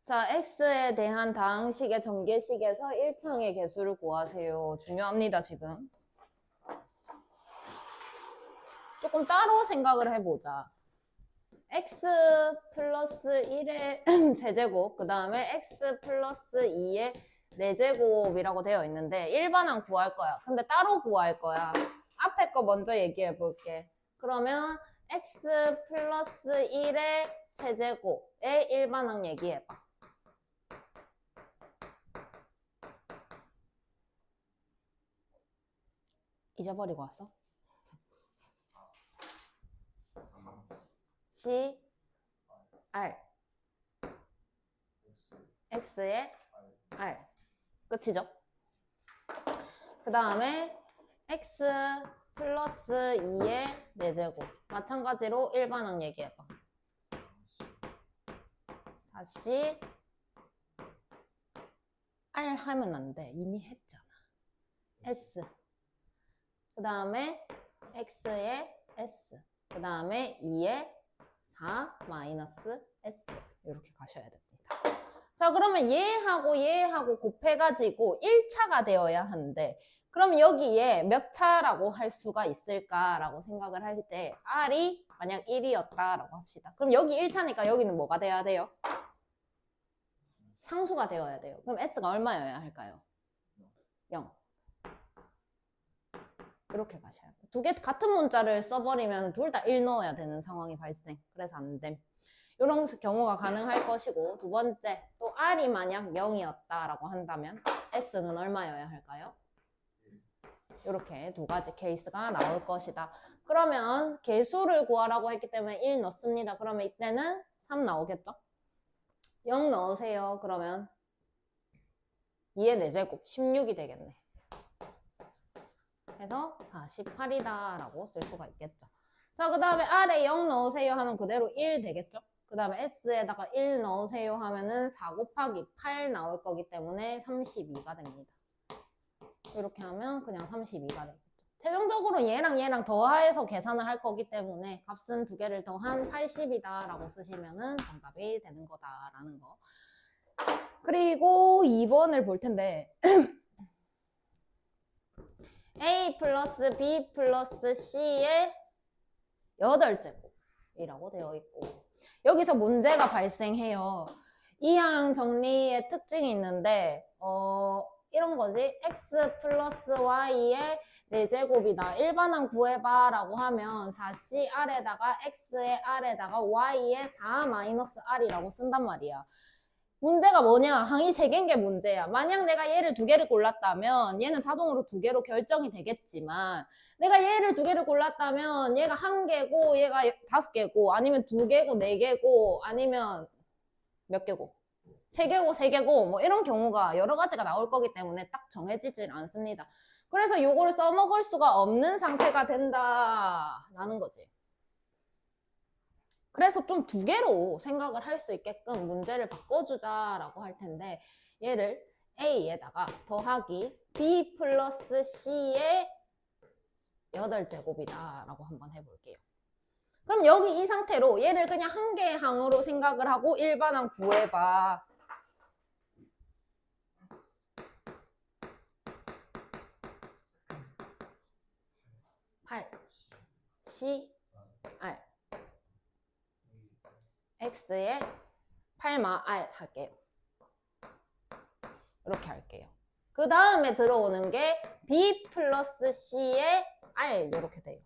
자, x에 대한 다항식의 전개식에서 1창의 개수를 구하세요. 중요합니다, 지금. 조금 따로 생각을 해보자. x 플러스 1의 제제곱, 그 다음에 x 플러스 2의 4제곱이라고 되어 있는데 일반항 구할 거야. 근데 따로 구할 거야. 앞에 거 먼저 얘기해 볼게. 그러면 x 플러스 1의 세제곱의 일반항 얘기해봐. 잊어버리고 왔어? C, R, X의 R. 끝이죠? 그 다음에 X 플러스 2의 4제곱. 마찬가지로 일반항 얘기해봐. 4C, R 하면 안 돼. 이미 했잖아. S. 그 다음에 X의 S. 그 다음에 2의 4 마이너스 S. 이렇게 가셔야 됩니다. 자, 그러면 얘하고 곱해가지고 1차가 되어야 하는데, 그럼 여기에 몇 차라고 할 수가 있을까라고 생각을 할 때, R이 만약 1이었다라고 합시다. 그럼 여기 1차니까 여기는 뭐가 돼야 돼요? 상수가 되어야 돼요. 그럼 S가 얼마여야 할까요? 0. 이렇게 가셔야 돼요. 두 개 같은 문자를 써버리면 둘 다 1 넣어야 되는 상황이 발생. 그래서 안 됨. 이런 경우가 가능할 것이고, 두 번째, 또 R이 만약 0이었다라고 한다면 S는 얼마여야 할까요? 이렇게 두 가지 케이스가 나올 것이다. 그러면 개수를 구하라고 했기 때문에 1 넣습니다. 그러면 이때는 3 나오겠죠? 0 넣으세요. 그러면 2의 4제곱 16이 되겠네. 해서 48이다 라고 쓸 수가 있겠죠. 자, 그 다음에 R에 0 넣으세요 하면 그대로 1 되겠죠. 그 다음에 S에다가 1 넣으세요 하면은 4 곱하기 8 나올 거기 때문에 32가 됩니다. 이렇게 하면 그냥 32가 되겠죠. 최종적으로 얘랑 더해서 계산을 할 거기 때문에 값은 두 개를 더한 80이다 라고 쓰시면은 정답이 되는 거다라는 거. 그리고 2번을 볼 텐데 A 플러스 B 플러스 C의 8제곱이라고 되어 있고, 여기서 문제가 발생해요. 이항 정리의 특징이 있는데 이런 거지. X 플러스 Y의 4제곱이다. 일반항 구해봐 라고 하면 4C R에다가 X의 R에다가 Y의 4 마이너스 R이라고 쓴단 말이야. 문제가 뭐냐? 항이 3개인 게 문제야. 만약 내가 얘를 2개를 골랐다면 얘는 자동으로 2개로 결정이 되겠지만, 내가 얘를 2개를 골랐다면 얘가 1개고 얘가 5개고 아니면 2개고 4개고 아니면 몇 개고? 3개고 3개고 뭐 이런 경우가 여러 가지가 나올 거기 때문에 딱 정해지질 않습니다. 그래서 요거를 써먹을 수가 없는 상태가 된다라는 거지. 그래서 좀 2개로 생각을 할 수 있게끔 문제를 바꿔주자라고 할 텐데, 얘를 A에다가 더하기 B 플러스 C의 8제곱이다 라고 한번 해볼게요. 그럼 여기 이 상태로 얘를 그냥 한 개의 항으로 생각을 하고 일반항 구해봐. C, R X의 8마 R 할게요. 이렇게 할게요. 그 다음에 들어오는 게 B 플러스 C의 R 이렇게 돼요.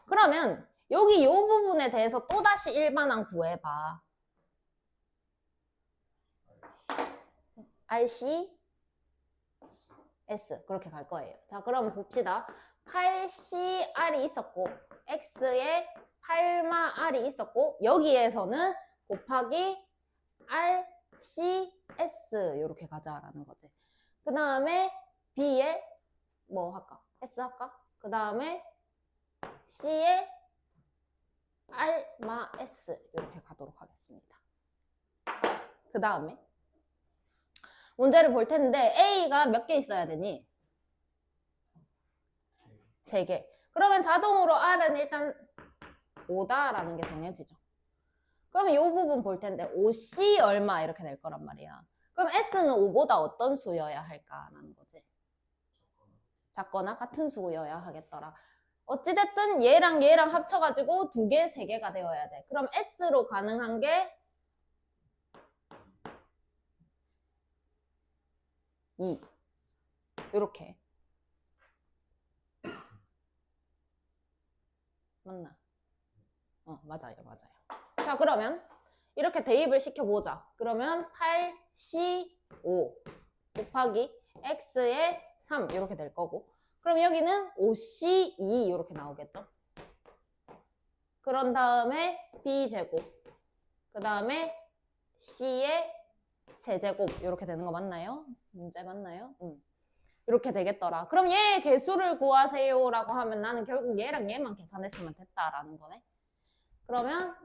그러면 여기 이 부분에 대해서 또다시 일반항 구해봐. RC, S 그렇게 갈 거예요. 자, 그럼 봅시다. 8CR이 있었고 X에 8마 R이 있었고 여기에서는 곱하기 RCS 이렇게 가자라는 거지. 그 다음에 B에 뭐 할까? S 할까? 그 다음에 C에 R마 S 이렇게 가도록 하겠습니다. 그 다음에 문제를 볼 텐데 A가 몇 개 있어야 되니? 3개. 그러면 자동으로 R은 일단 5다라는 게 정해지죠. 그러면 이 부분 볼 텐데 5C 얼마 이렇게 될 거란 말이야. 그럼 S는 5보다 어떤 수여야 할까라는 거지. 작거나 같은 수여야 하겠더라. 어찌됐든 얘랑 얘랑 합쳐가지고 2개, 3개가 되어야 돼. 그럼 S로 가능한 게 2. 요렇게. 맞나? 맞아요. 자, 그러면 이렇게 대입을 시켜보자. 그러면 8C5 곱하기 X의 3 이렇게 될 거고. 그럼 여기는 5C2 이렇게 나오겠죠? 그런 다음에 B제곱. 그 다음에 C의 세제곱 이렇게 되는 거 맞나요? 문제 맞나요? 이렇게 되겠더라. 그럼 얘 개수를 구하세요 라고 하면 나는 결국 얘랑 얘만 계산했으면 됐다라는 거네. 그러면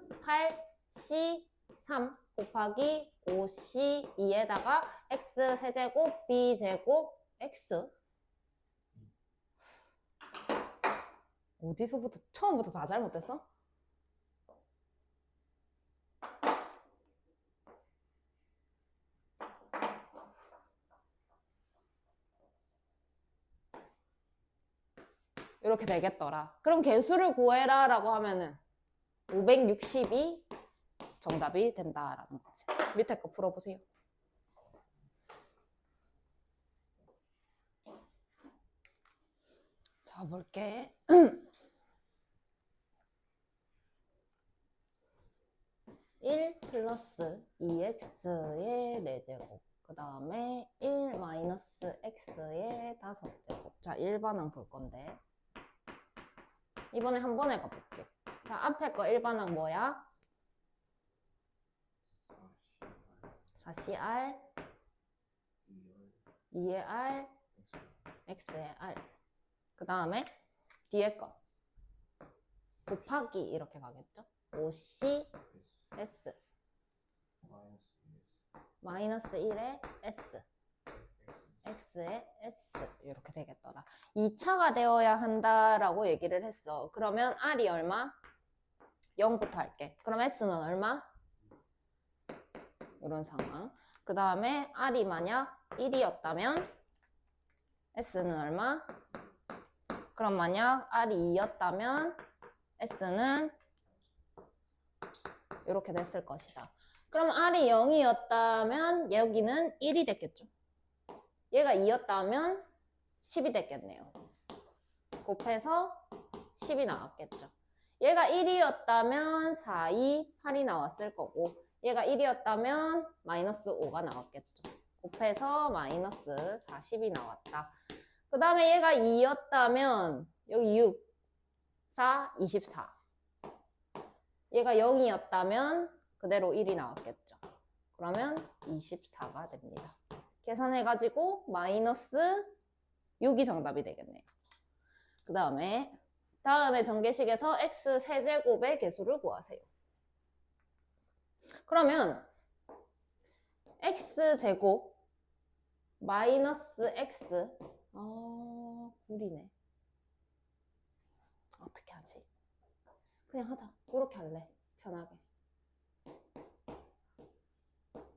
8C3 곱하기 5C2에다가 X 세제곱 B제곱 X 어디서부터 처음부터 다 잘못됐어? 이렇게 되겠더라. 그럼 개수를 구해라 라고 하면은 562 정답이 된다라는 거지. 밑에 거 풀어보세요. 자, 볼게. 1 플러스 2x의 4제곱. 그 다음에 1 마이너스 x의 5제곱. 자, 1반항 볼 건데. 이번에 한 번에 가볼게. 자, 앞에 거 1반항 뭐야? 4cr 2의 r x의 r. 그 다음에 뒤에 거 곱하기 이렇게 가겠죠? 5c s 마이너스 1의 s x의 s 이렇게 되겠더라. 2차가 되어야 한다라고 얘기를 했어. 그러면 r이 얼마? 0부터 할게. 그럼 s는 얼마? 이런 상황. 그 다음에 r이 만약 1이었다면 s는 얼마? 그럼 만약 r이 2였다면 s는 이렇게 됐을 것이다. 그럼 r이 0이었다면 여기는 1이 됐겠죠. 얘가 2였다면 10이 됐겠네요. 곱해서 10이 나왔겠죠. 얘가 1이었다면 4, 2, 8이 나왔을 거고 얘가 1이었다면 마이너스 5가 나왔겠죠. 곱해서 마이너스 40이 나왔다. 그 다음에 얘가 2였다면 여기 6, 4, 24. 얘가 0이었다면 그대로 1이 나왔겠죠. 그러면 24가 됩니다. 계산해가지고 마이너스 6이 정답이 되겠네요. 그 다음에 전개식에서 x 세제곱의 개수를 구하세요. 그러면 x제곱 마이너스 x 꿀이네. 어떻게 하지? 그냥 하자. 이렇게 할래. 편하게.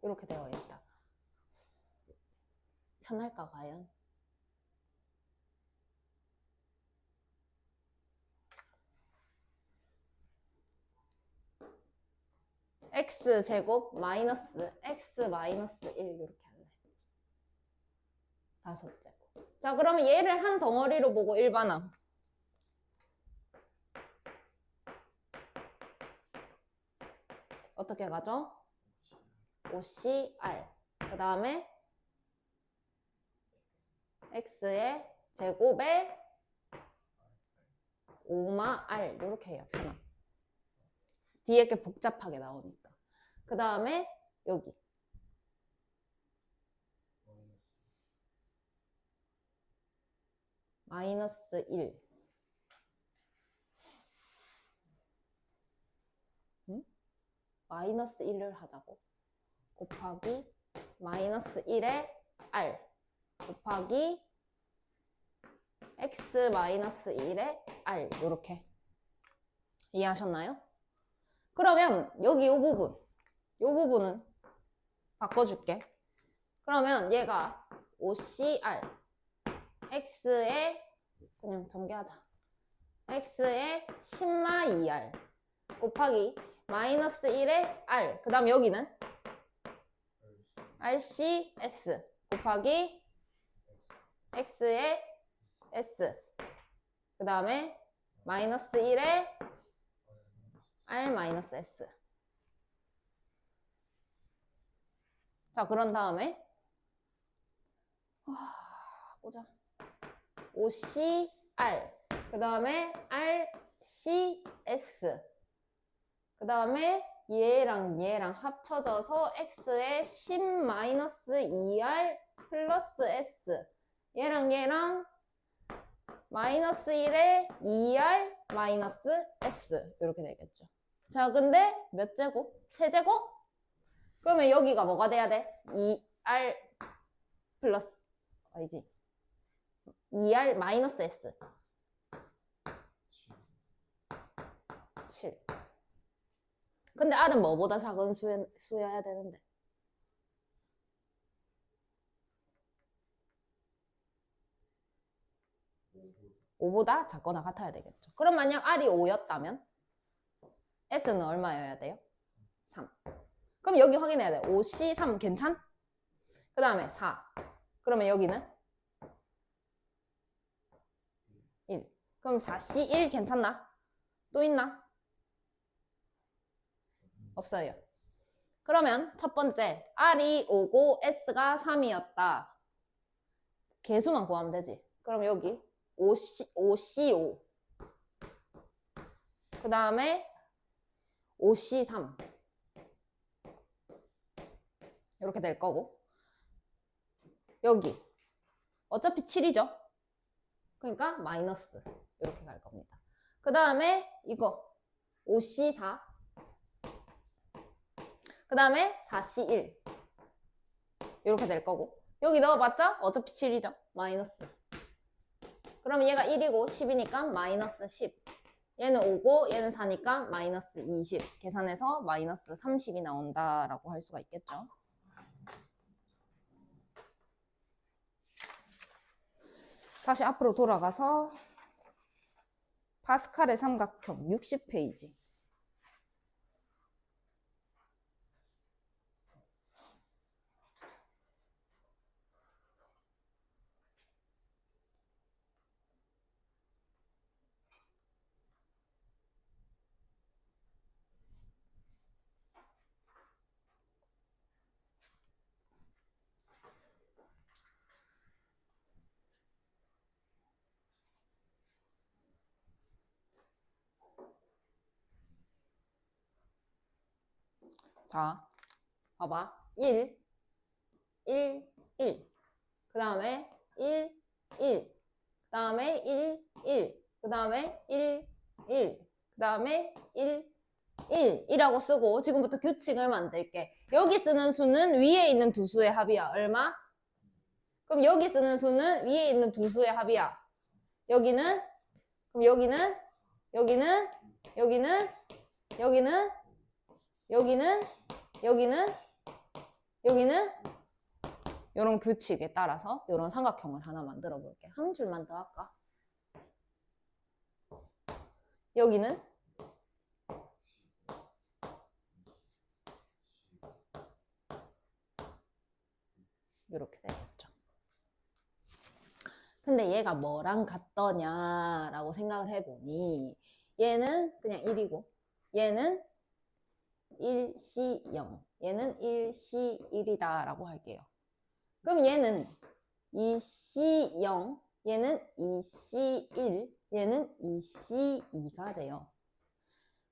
이렇게 되어 있다. 편할까 과연? x제곱 마이너스 x 마이너스 1 이렇게 할래. 5제곱. 자, 그러면 얘를 한 덩어리로 보고 일반항. 어떻게 가죠? 5cr. 그 다음에 x의 제곱에 5마r 이렇게 해요. 편하. 뒤에 게 복잡하게 나오니까. 그 다음에 여기 마이너스 1 마이너스 1을 하자고. 곱하기 마이너스 1의 r 곱하기 x 마이너스 1의 r 이렇게 이해하셨나요? 그러면 여기 요 부분은 바꿔줄게. 그러면 얘가 OCR X에 그냥 전개하자. X에 10마 2R 곱하기 마이너스 1에 R 그 다음 여기는 RCS 곱하기 X에 S 그 다음에 마이너스 1에 R 마이너스 S. 자, 그런 다음에 보자. OCR 그 다음에 RCS 그 다음에 얘랑 합쳐져서 X에 10-2R 플러스 S 얘랑 마이너스 1에 2R 마이너스 S 이렇게 되겠죠. 자, 근데 몇 제곱? 세제곱? 그러면 여기가 뭐가 돼야 돼? 2R 플러스 아니지 2R 마이너스 S 7. 근데 R은 뭐보다 작은 수여야 되는데 5보다 작거나 같아야 되겠죠. 그럼 만약 R이 5였다면 S는 얼마여야 돼요? 3. 그럼 여기 확인해야 돼. 5C3 괜찮? 그 다음에 4. 그러면 여기는 1. 그럼 4C1 괜찮나? 또 있나? 없어요. 그러면 첫 번째 R이 5고 S가 3이었다. 개수만 구하면 되지. 그럼 여기 5C5 그 다음에 5C3 이렇게 될 거고 여기 어차피 7이죠. 그러니까 마이너스 이렇게 갈 겁니다. 그 다음에 이거 5C4 그 다음에 4C1 이렇게 될 거고 여기 넣어봤자 어차피 7이죠. 마이너스. 그럼 얘가 1이고 10이니까 마이너스 10 얘는 5고 얘는 4니까 마이너스 20 계산해서 마이너스 30이 나온다라고 할 수가 있겠죠. 다시 앞으로 돌아가서 파스칼의 삼각형 60페이지. 자, 봐봐. 1, 1, 1. 그 다음에 1, 1. 그 다음에 1, 1. 그 다음에 1, 1. 그 다음에 1, 1. 이라고 쓰고 지금부터 규칙을 만들게. 여기 쓰는 수는 위에 있는 두 수의 합이야. 얼마? 그럼 여기 쓰는 수는 위에 있는 두 수의 합이야. 여기는? 그럼 여기는? 여기는? 여기는? 여기는? 여기는? 여기는? 여기는? 이런 규칙에 따라서 이런 삼각형을 하나 만들어 볼게. 한 줄만 더 할까? 여기는? 이렇게 되겠죠. 근데 얘가 뭐랑 같더냐라고 생각을 해보니 얘는 그냥 1이고 얘는 1C0 얘는 1C1이다 라고 할게요. 그럼 얘는 2C0 얘는 2C1 얘는 2C2가 돼요.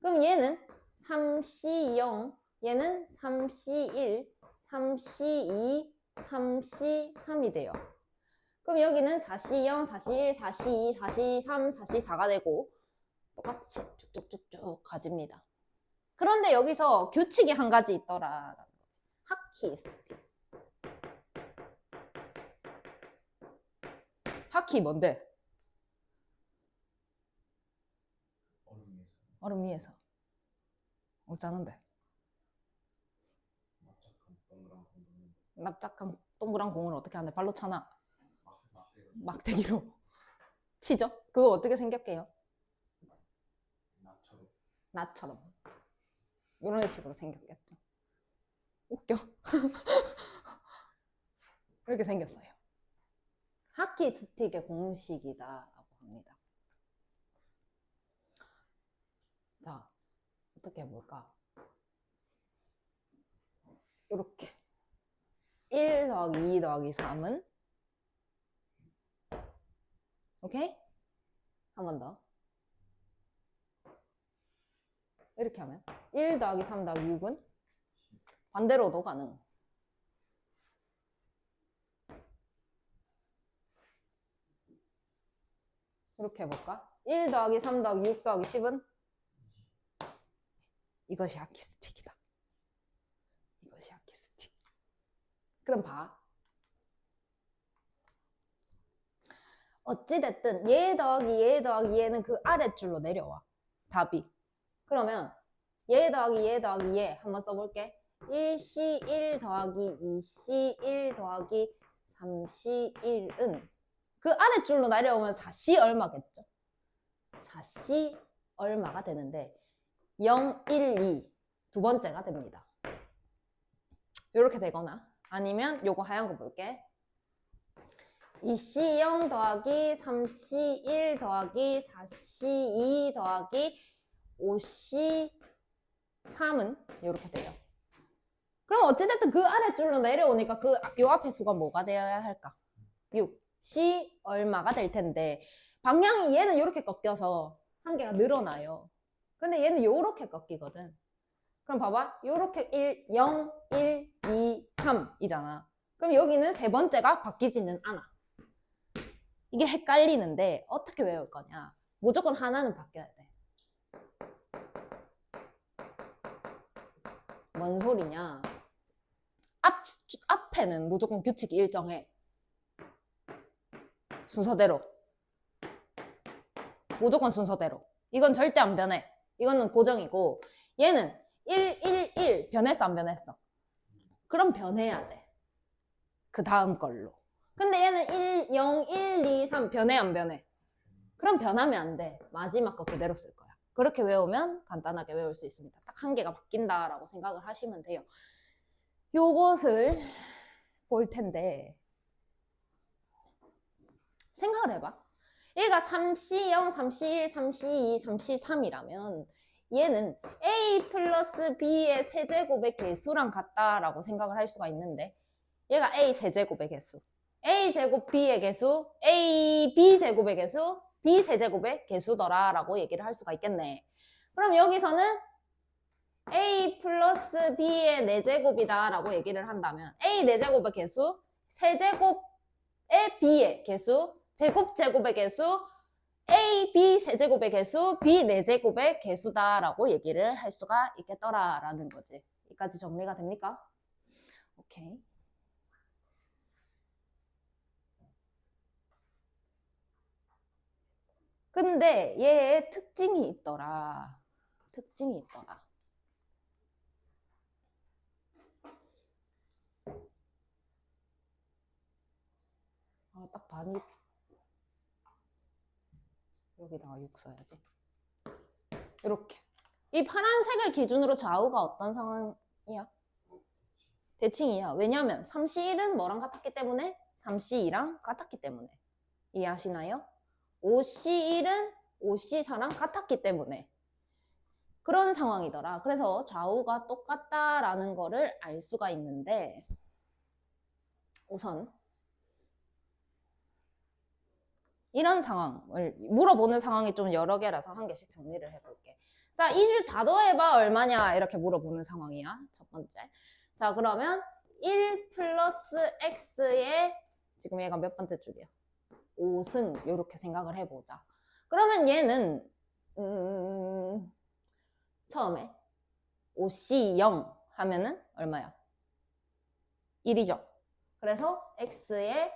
그럼 얘는 3C0 얘는 3C1 3C2 3C3이 돼요. 그럼 여기는 4C0 4C1 4C2 4C3 4C4가 되고 똑같이 쭉쭉쭉쭉 가집니다. 그런데 여기서 규칙이 한 가지 있더라라는 거지. 하키. 하키 뭔데? 얼음 위에서. 어쩌는데? 납작한 동그란 공을 납작한 동그란 공을 어떻게 하는데? 발로 차나? 막대기로 치죠? 그거 어떻게 생겼게요? 나처럼 이런 식으로 생겼겠죠. 웃겨. 이렇게 생겼어요. 하키 스틱의 공식이다라고 합니다. 자, 어떻게 해볼까? 이렇게 1 더하기 2 더하기 3은 오케이? 한 번 더. 이렇게 하면 1 더하기 3 더하기 6은 반대로도 가능. 이렇게 해볼까? 1 더하기 3 더하기 6 더하기 10은 이것이 하키스틱이다. 이것이 하키스틱. 그럼 봐. 어찌됐든 얘 더하기 얘는 그 아랫줄로 내려와. 답이. 그러면 얘 더하기 얘 한번 써볼게. 1C1 더하기 2C1 더하기 3C1은 그 아랫줄로 내려오면 4C 얼마겠죠? 4C 얼마가 되는데 0, 1, 2 두 번째가 됩니다. 이렇게 되거나 아니면 요거 하얀 거 볼게. 2C0 더하기 3C1 더하기 4C2 더하기 5C3은 이렇게 돼요. 그럼 어찌됐든 그 아랫줄로 내려오니까 요 앞에 수가 뭐가 되어야 할까? 6. C 얼마가 될 텐데 방향이 얘는 이렇게 꺾여서 한 개가 늘어나요. 근데 얘는 요렇게 꺾이거든. 그럼 봐봐. 요렇게 1, 0, 1, 2, 3 이잖아. 그럼 여기는 세 번째가 바뀌지는 않아. 이게 헷갈리는데 어떻게 외울 거냐? 무조건 하나는 바뀌어야 돼. 뭔 소리냐? 앞에는 무조건 규칙이 일정해. 순서대로. 무조건 순서대로. 이건 절대 안 변해. 이거는 고정이고 얘는 1, 1, 1 변했어 안 변했어? 그럼 변해야 돼. 그 다음 걸로. 근데 얘는 1, 0, 1, 2, 3 변해 안 변해? 그럼 변하면 안 돼. 마지막 거 그대로 쓸 거야. 그렇게 외우면 간단하게 외울 수 있습니다. 딱 한 개가 바뀐다라고 생각을 하시면 돼요. 요것을 볼 텐데 생각을 해봐. 얘가 3C0, 3C1, 3C2, 3C3이라면 얘는 A 플러스 B의 세제곱의 개수랑 같다라고 생각을 할 수가 있는데 얘가 A 세제곱의 개수, A 제곱 B의 개수, A B 제곱의 개수, B 세제곱의 개수더라 라고 얘기를 할 수가 있겠네. 그럼 여기서는 A 플러스 B의 4제곱이다 라고 얘기를 한다면 A 4제곱의 개수, 세제곱의 B의 개수, 제곱의 개수, A, B 세제곱의 개수, B 4제곱의 개수다라고 얘기를 할 수가 있겠더라라는 거지. 여기까지 정리가 됩니까? 오케이. 근데 얘의 특징이 있더라. 특징이 있더라. 딱 반이 여기다가 6 써야지. 이렇게. 이 파란색을 기준으로 좌우가 어떤 상황이야? 대칭이야. 왜냐면 3C1은 뭐랑 같았기 때문에? 3C2랑 같았기 때문에. 이해하시나요? 5C1은 5C4랑 같았기 때문에. 그런 상황이더라. 그래서 좌우가 똑같다라는 거를 알 수가 있는데 우선 이런 상황을 물어보는 상황이 좀 여러 개라서 한 개씩 정리를 해볼게. 자, 이 줄 다 더해봐 얼마냐 이렇게 물어보는 상황이야. 첫 번째. 자, 그러면 1 플러스 x의 지금 얘가 몇 번째 줄이야? 5승 이렇게 생각을 해보자. 그러면 얘는 처음에 5C0 하면은 얼마야? 1이죠. 그래서 x의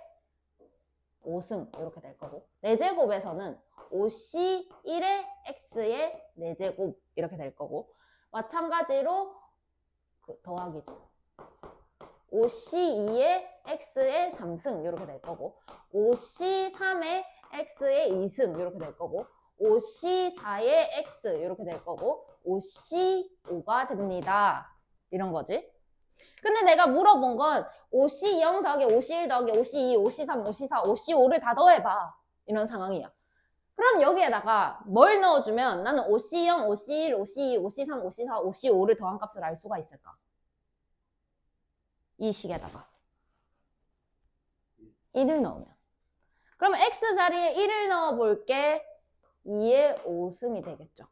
5승 이렇게 될 거고 4제곱에서는 5C1의 x의 4제곱 이렇게 될 거고 마찬가지로 더하기죠. 5C2의 x의 3승 이렇게 될 거고 5C3의 x의 2승 이렇게 될 거고 5C4의 x 이렇게 될 거고 5C5가 됩니다. 이런 거지. 근데 내가 물어본 건 5C0 더하기 5C1 더하기 5C2, 5C3, 5C4, 5C5를 다 더해봐. 이런 상황이야. 그럼 여기에다가 뭘 넣어주면 나는 5C0, 5C1, 5C2, 5C3, 5C4, 5C5를 더한 값을 알 수가 있을까? 이 식에다가 1을 넣으면. 그럼 x 자리에 1을 넣어볼게. 2의 5승이 되겠죠.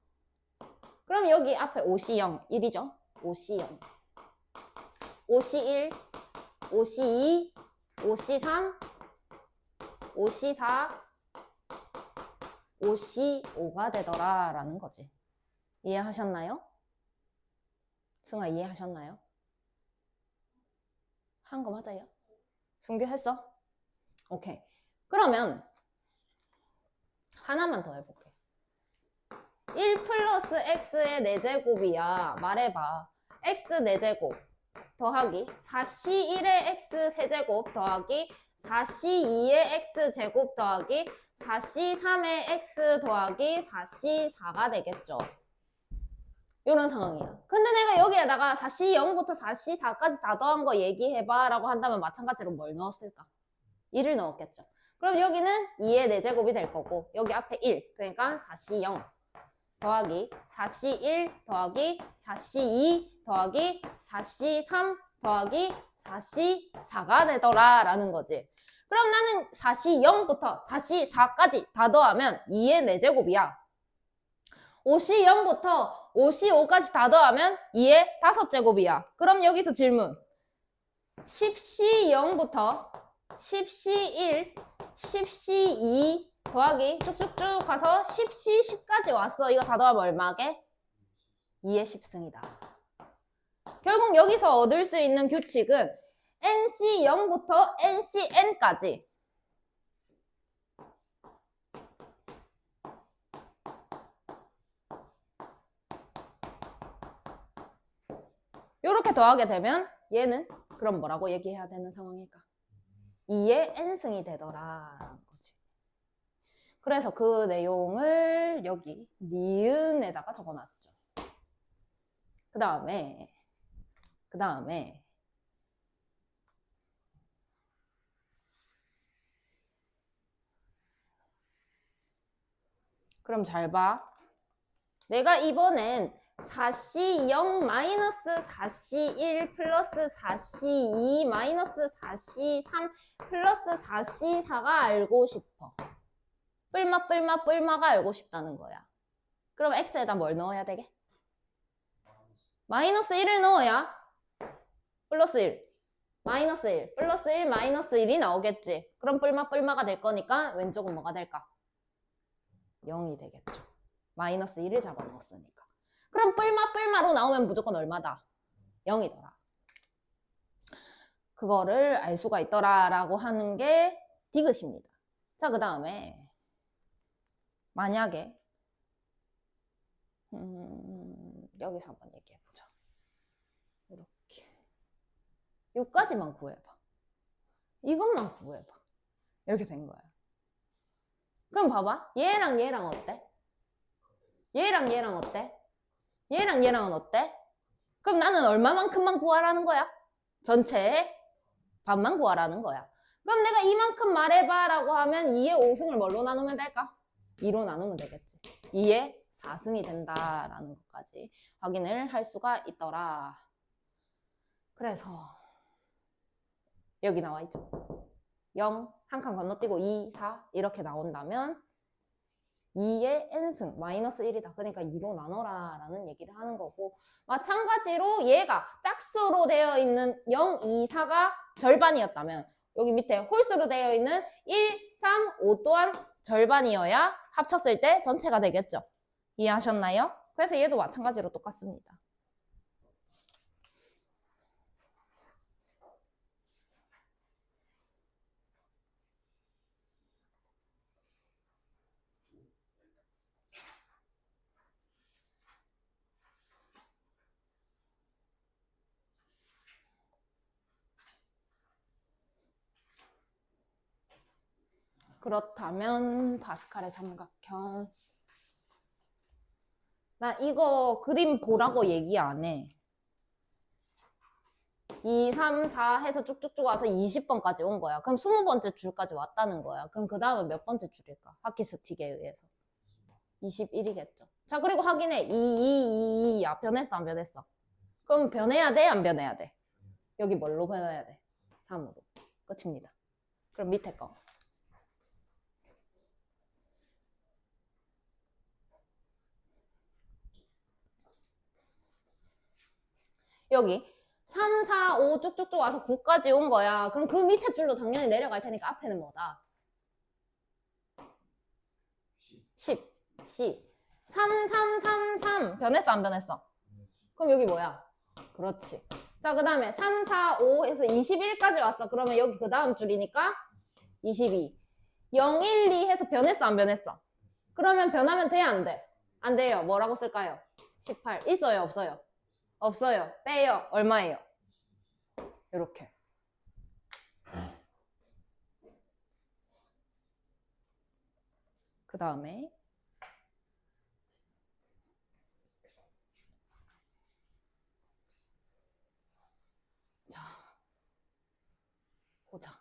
그럼 여기 앞에 5C0, 1이죠. 5C0, 5C1, 5C2, 5C3, 5C4, 5C5가 되더라 라는 거지. 이해하셨나요? 승아 이해하셨나요? 한 거 맞아요? 순교했어? 오케이. 그러면 하나만 더 해볼게. 1 플러스 x의 4제곱이야. 말해봐. x 4제곱 더하기 4c1의 x 세제곱 더하기 4c2의 x제곱 더하기 4c3의 x 더하기 4c4가 되겠죠. 이런 상황이야. 근데 내가 여기에다가 4c0부터 4c4까지 다 더한 거 얘기해봐 라고 한다면 마찬가지로 뭘 넣었을까? 1을 넣었겠죠. 그럼 여기는 2의 4제곱이 될 거고 여기 앞에 1 그러니까 4c0 더하기 4c1 더하기 4c2 더하기 4c3 더하기 4c4가 되더라 라는 거지. 그럼 나는 4c0부터 4c4까지 다 더하면 2의 4제곱이야. 5c0부터 5c5까지 다 더하면 2의 5제곱이야. 그럼 여기서 질문. 10c0부터 10c1, 10c2 더하기 쭉쭉쭉 가서 10c, 10까지 왔어. 이거 다 더하면 얼마게? 2의 10승이다. 결국 여기서 얻을 수 있는 규칙은 NC0부터 NCN까지 이렇게 더하게 되면 얘는 그럼 뭐라고 얘기해야 되는 상황일까? 2의 n승이 되더라. 그래서 그 내용을 여기 니은에다가 적어놨죠. 그 다음에 그럼 잘 봐. 내가 이번엔 4C0 마이너스 4C1 플러스 4C2 마이너스 4C3 플러스 4C4가 알고 싶어. 뿔마가 알고 싶다는 거야. 그럼 x에다 뭘 넣어야 되게? 마이너스 1을 넣어야 플러스 1, 마이너스 1, 플러스 1, 마이너스 1이 나오겠지. 그럼 뿔마가 될 거니까 왼쪽은 뭐가 될까? 0이 되겠죠. 마이너스 1을 잡아 넣었으니까. 그럼 뿔마로 나오면 무조건 얼마다? 0이더라. 그거를 알 수가 있더라라고 하는 게 디귿입니다. 자, 그 다음에 만약에 여기서 한번 얘기해보자. 이렇게 요까지만 구해봐. 이것만 구해봐. 이렇게 된 거야. 그럼 봐봐. 얘랑 얘랑 어때? 얘랑 얘랑 어때? 얘랑 얘랑은 어때? 그럼 나는 얼마만큼만 구하라는 거야? 전체의 반만 구하라는 거야. 그럼 내가 이만큼 말해봐 라고 하면 2의 5승을 뭘로 나누면 될까? 2로 나누면 되겠지. 2의 4승이 된다라는 것까지 확인을 할 수가 있더라. 그래서 여기 나와 있죠. 0, 한 칸 건너뛰고 2, 4 이렇게 나온다면 2의 n승, 마이너스 1이다. 그러니까 2로 나눠라 라는 얘기를 하는 거고 마찬가지로 얘가 짝수로 되어 있는 0, 2, 4가 절반이었다면 여기 밑에 홀수로 되어 있는 1, 3, 5 또한 절반이어야 합쳤을 때 전체가 되겠죠. 이해하셨나요? 그래서 얘도 마찬가지로 똑같습니다. 그렇다면 파스칼의 삼각형. 나 이거 그림 보라고 얘기 안 해. 2, 3, 4 해서 쭉쭉쭉 와서 20번까지 온 거야. 그럼 20번째 줄까지 왔다는 거야. 그럼 그 다음에 몇 번째 줄일까? 하키스틱에 의해서. 21이겠죠. 자, 그리고 확인해. 2, 2, 변했어, 안 변했어? 그럼 변해야 돼, 안 변해야 돼? 여기 뭘로 변해야 돼? 3으로. 끝입니다. 그럼 밑에 거. 여기 3, 4, 5 쭉쭉쭉 와서 9까지 온 거야. 그럼 그 밑에 줄로 당연히 내려갈 테니까 앞에는 뭐다? 10, C. 3, 3, 3, 3. 변했어, 안 변했어? 그럼 여기 뭐야? 그렇지. 자, 그 다음에 3, 4, 5 해서 21까지 왔어. 그러면 여기 그 다음 줄이니까 22. 0, 1, 2 해서 변했어, 안 변했어? 그러면 변하면 돼, 안 돼? 안 돼요. 뭐라고 쓸까요? 18. 있어요, 없어요? 없어요. 빼요. 얼마예요? 이렇게. 그 다음에 자, 보자.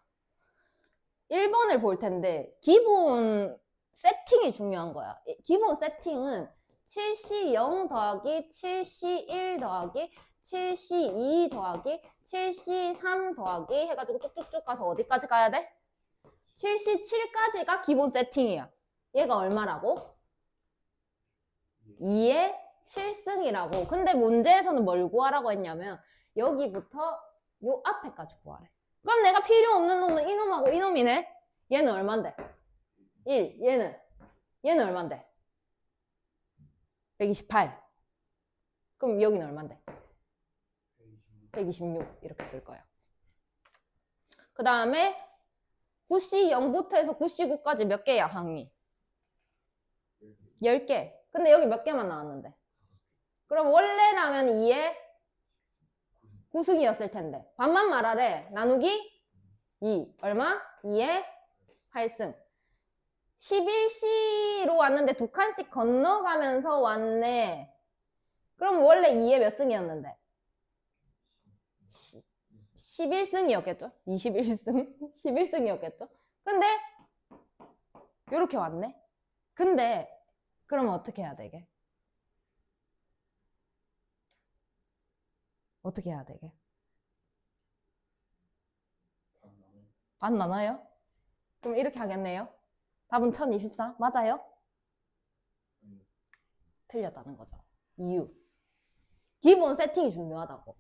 1번을 볼 텐데 기본 세팅이 중요한 거야. 기본 세팅은 7C0 더하기 7C1 더하기 7C2 더하기 7C3 더하기 해가지고 쭉쭉쭉 가서 어디까지 가야 돼? 7C7까지가 기본 세팅이야. 얘가 얼마라고? 2의 7승이라고. 근데 문제에서는 뭘 구하라고 했냐면 여기부터 요 앞에까지 구하래. 그럼 내가 필요 없는 놈은 이놈하고 이놈이네? 얘는 얼만데? 1. 얘는 얼만데? 128. 그럼 여기는 얼만데? 126. 이렇게 쓸 거야. 그 다음에 9C 0부터 해서 9C 9까지 몇 개야, 항이? 10개. 근데 여기 몇 개만 나왔는데? 그럼 원래라면 2에 9승이었을 텐데. 반만 말하래. 나누기 2. 얼마? 2에 8승. 11C로 왔는데 두 칸씩 건너가면서 왔네. 그럼 원래 2에 몇 승이었는데? 11승이었겠죠? 21승? 11승이었겠죠? 근데 이렇게 왔네. 근데 그러면 어떻게 해야 되게? 어떻게 해야 되게? 반 나눠요? 그럼 이렇게 하겠네요. 답은 1024? 맞아요? 틀렸다는 거죠. 이유. 기본 세팅이 중요하다고.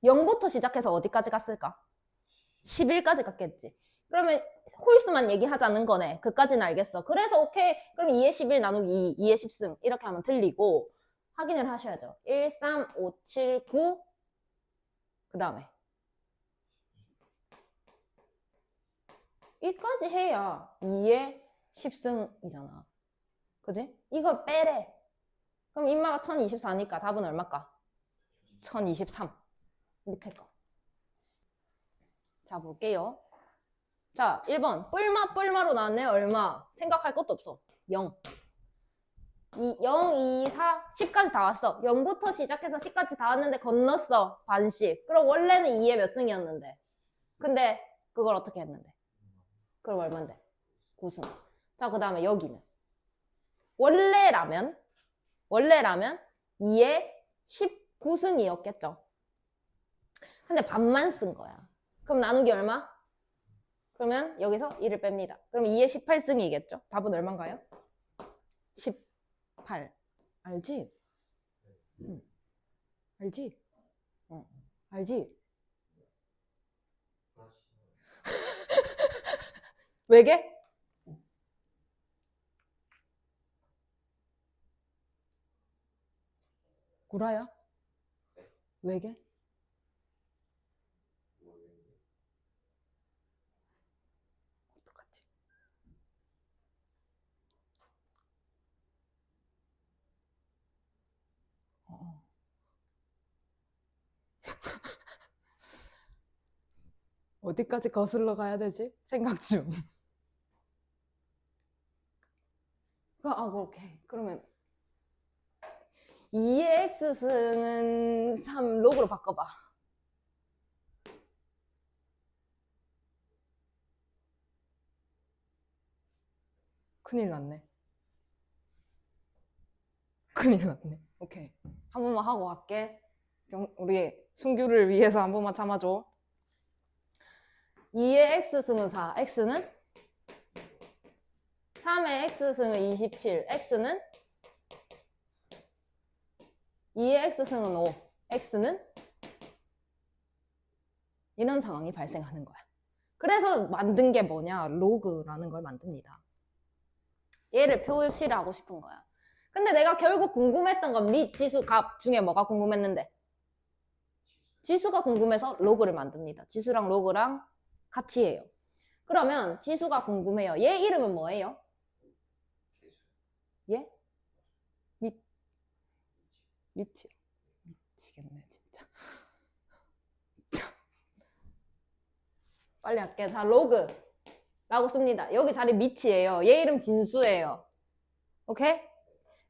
0부터 시작해서 어디까지 갔을까? 11까지 갔겠지. 그러면 홀수만 얘기하자는 거네. 그까지는 알겠어. 그래서 오케이. 그럼 2에 11 나누기 2, 2에 10승. 이렇게 하면 틀리고 확인을 하셔야죠. 1, 3, 5, 7, 9. 그 다음에 이까지 해야 2에 10승이잖아. 그지? 이걸 빼래. 그럼 인마가 1024니까 답은 얼마일까? 1023. 밑에 거. 자, 볼게요. 자, 1번. 뿔마로 나왔네요. 얼마? 생각할 것도 없어. 0. 0, 2, 4, 10까지 다 왔어. 0부터 시작해서 10까지 다 왔는데 건넜어. 반씩. 그럼 원래는 2에 몇 승이었는데. 근데 그걸 어떻게 했는데? 그럼 얼만데? 9승. 자, 그 다음에 여기는. 원래라면 2에 19승이었겠죠. 근데 반만 쓴 거야. 그럼 나누기 얼마? 그러면 여기서 1을 뺍니다. 그럼 2에 18승이겠죠? 답은 얼마인가요? 18. 알지? 응. 알지? 알지? 왜게? 구라야? 왜게? 어떡하지? 어디까지 거슬러 가야 되지? 생각 중. 그렇게. 그러면 2의 x승은 3 로그로 바꿔봐. 큰일 났네. 큰일 났네. 오케이. 한 번만 하고 갈게. 우리 순규를 위해서 한 번만 참아줘. 2의 x승은 4, x는? 3의 x승은 27, x는? 2의 x승은 5, x는? 이런 상황이 발생하는 거야. 그래서 만든 게 뭐냐? 로그라는 걸 만듭니다. 얘를 표시를 하고 싶은 거야. 근데 내가 결국 궁금했던 건 및 지수 값 중에 뭐가 궁금했는데? 지수가 궁금해서 로그를 만듭니다. 지수랑 로그랑 같이 해요. 그러면 지수가 궁금해요. 얘 이름은 뭐예요? 예? 미치겠네 진짜. 빨리 할게. 자, 로그라고 씁니다. 여기 자리 미치예요. 얘 이름 진수예요. 오케이?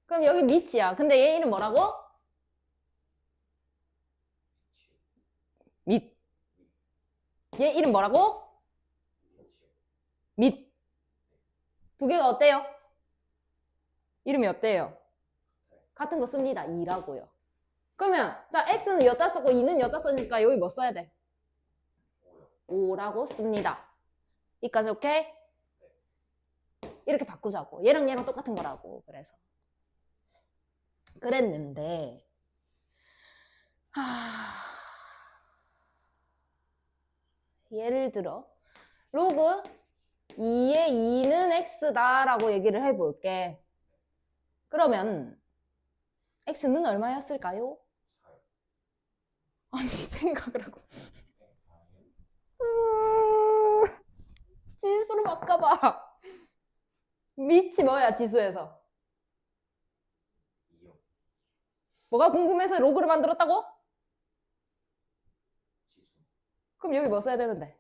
그럼 여기 미치야. 근데 얘 이름 뭐라고? 밑. 얘 이름 뭐라고? 밑. 두 개가 어때요? 이름이 어때요? 같은 거 씁니다. 2라고요. 그러면 자 x는 여기다 썼고 2는 여기다 썼으니까 여기 뭐 써야 돼? 5라고 씁니다. 이까지 오케이? 이렇게 바꾸자고. 얘랑 얘랑 똑같은 거라고. 그래서 그랬는데 예를 들어 로그 2의 2는 x다 라고 얘기를 해볼게. 그러면 x는 얼마였을까요? 아니 생각을 하고 지수로 바꿔봐. 밑이 뭐야 지수에서? 뭐가 궁금해서 로그를 만들었다고? 그럼 여기 뭐 써야 되는데?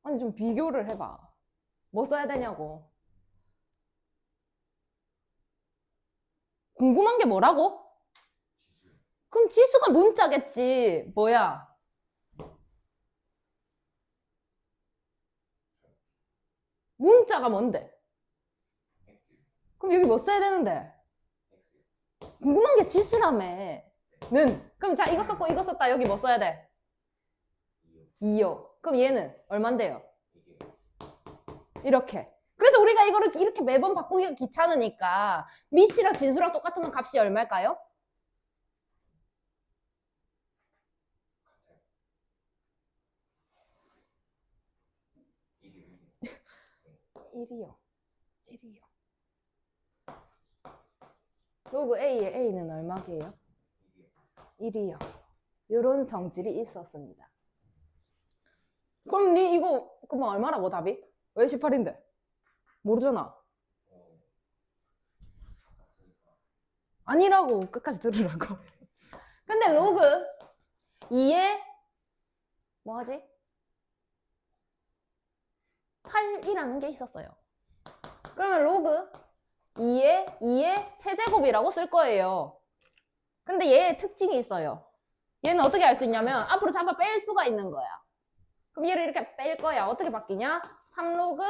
아니 좀 비교를 해봐. 뭐 써야 되냐고. 궁금한 게 뭐라고? 그럼 지수가 문자겠지. 뭐야? 문자가 뭔데? 그럼 여기 뭐 써야 되는데? 궁금한 게 지수라며. 는. 그럼 자 이거 썼고 이거 썼다. 여기 뭐 써야 돼? 2요. 그럼 얘는 얼만데요? 이렇게. 그래서 우리가 이거를 이렇게 매번 바꾸기가 귀찮으니까 밑이랑 진수랑 똑같으면 값이 얼마일까요? 1이요. 1이요. 로그 A의 A는 얼마게요? 1이요. 요런 성질이 있었습니다. 그럼 니 이거 그럼 얼마라고 답이? 왜 18인데? 모르잖아. 아니라고 끝까지 들으라고. 근데 로그 2에 뭐하지? 8이라는 게 있었어요. 그러면 로그 2의 세제곱이라고 쓸 거예요. 근데 얘의 특징이 있어요. 얘는 어떻게 알 수 있냐면 앞으로 잡아 뺄 수가 있는 거야. 그럼 얘를 이렇게 뺄 거야. 어떻게 바뀌냐? 3로그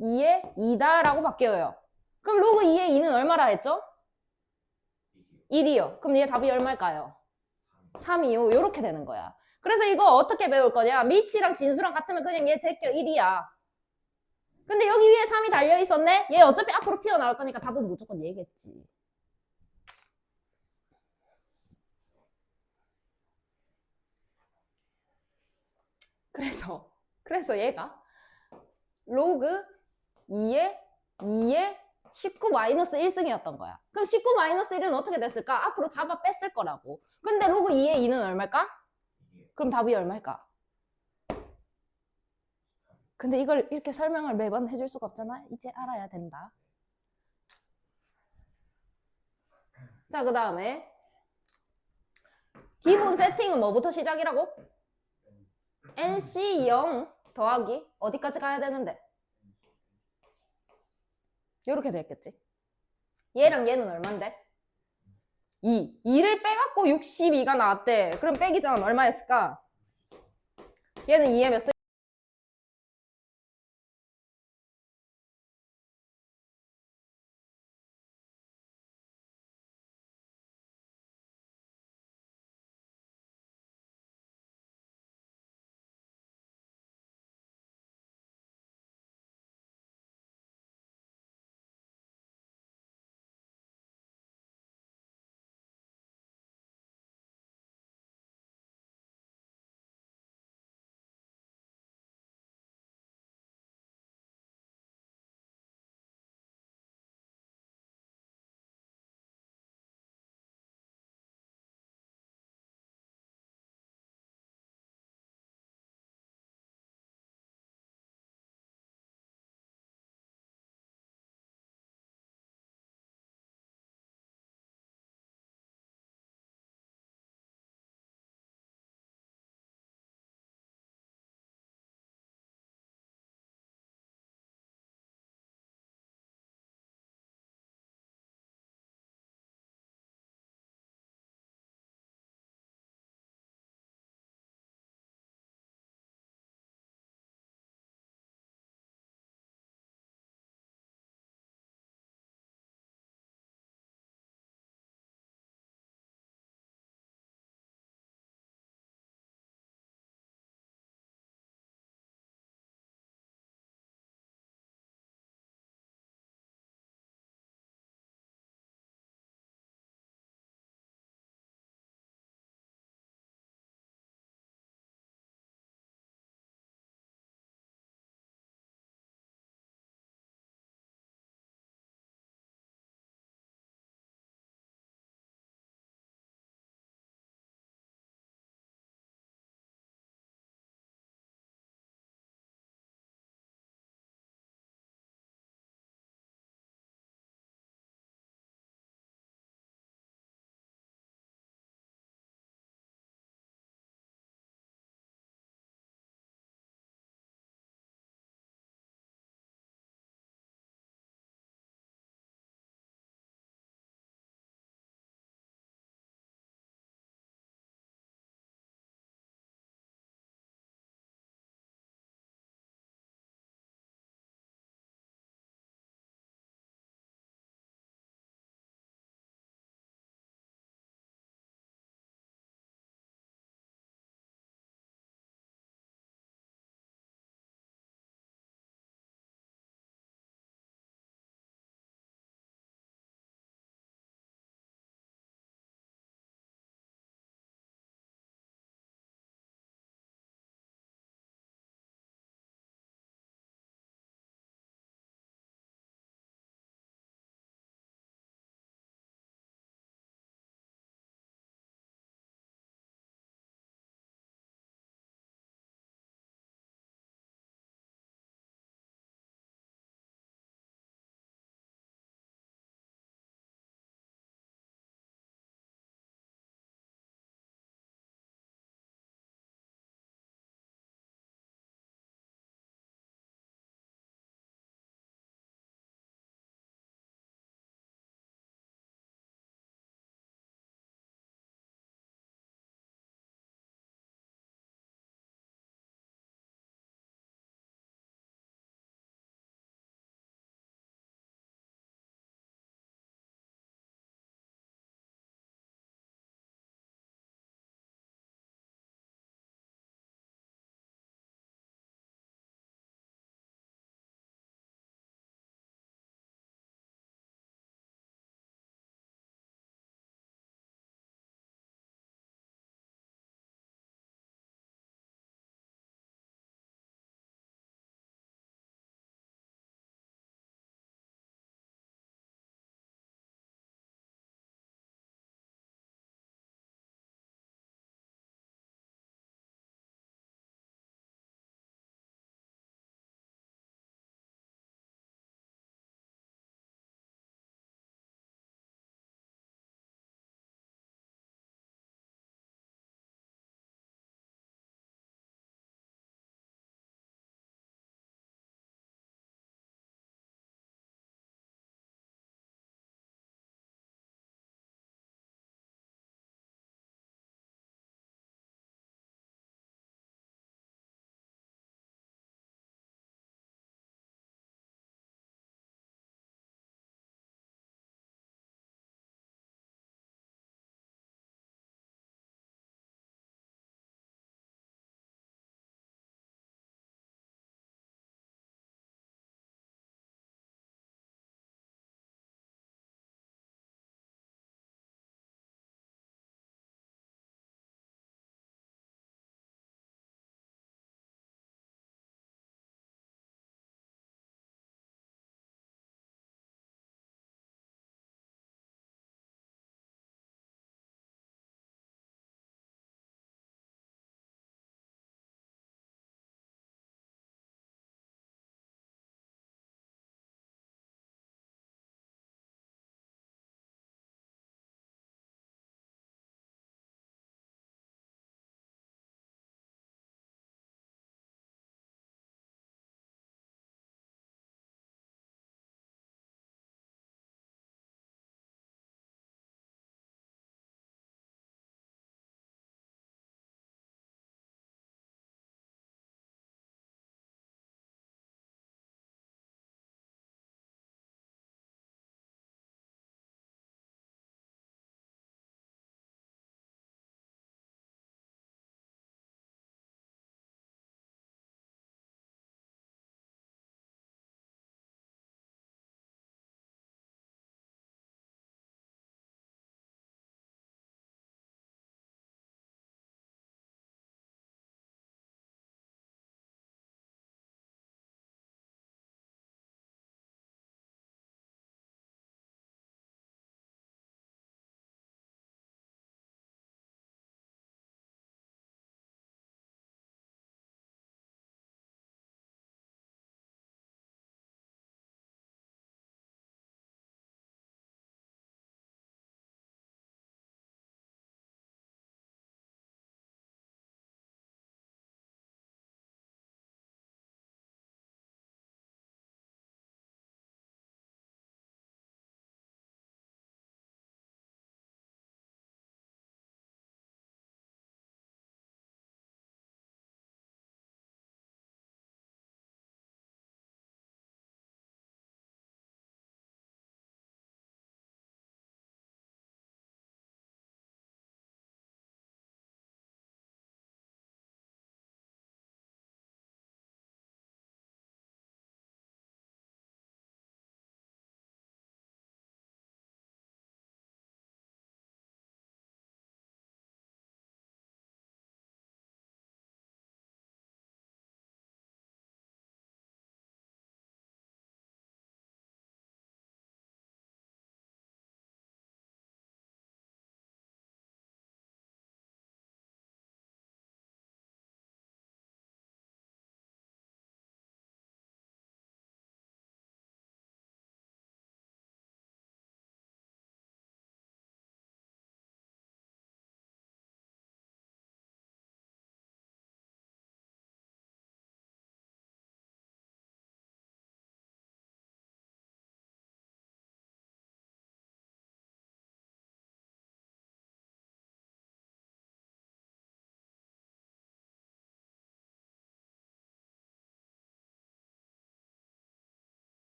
2의 2다 라고 바뀌어요. 그럼 로그 2의 2는 얼마라 했죠? 1이요. 그럼 얘 답이 얼마일까요? 3이요. 요렇게 되는 거야. 그래서 이거 어떻게 배울 거냐? 미치랑 진수랑 같으면 그냥 얘 제껴 1이야. 근데 여기 위에 3이 달려 있었네? 얘 어차피 앞으로 튀어나올 거니까 답은 무조건 얘겠지. 그래서 얘가 로그 2의 19-1승이었던 거야. 그럼 19-1은 어떻게 됐을까? 앞으로 잡아 뺐을 거라고. 근데 로그 2의 2는 얼마일까? 그럼 답이 얼마일까? 근데 이걸 이렇게 설명을 매번 해줄 수가 없잖아. 이제 알아야 된다. 자, 그 다음에 기본 세팅은 뭐부터 시작이라고? NC 0 더하기 어디까지 가야 되는데? 이렇게 됐겠지. 얘랑 얘는 얼만데? 2. 2를 빼갖고 62가 나왔대. 그럼 빼기 전 얼마였을까? 얘는 2에 몇 세?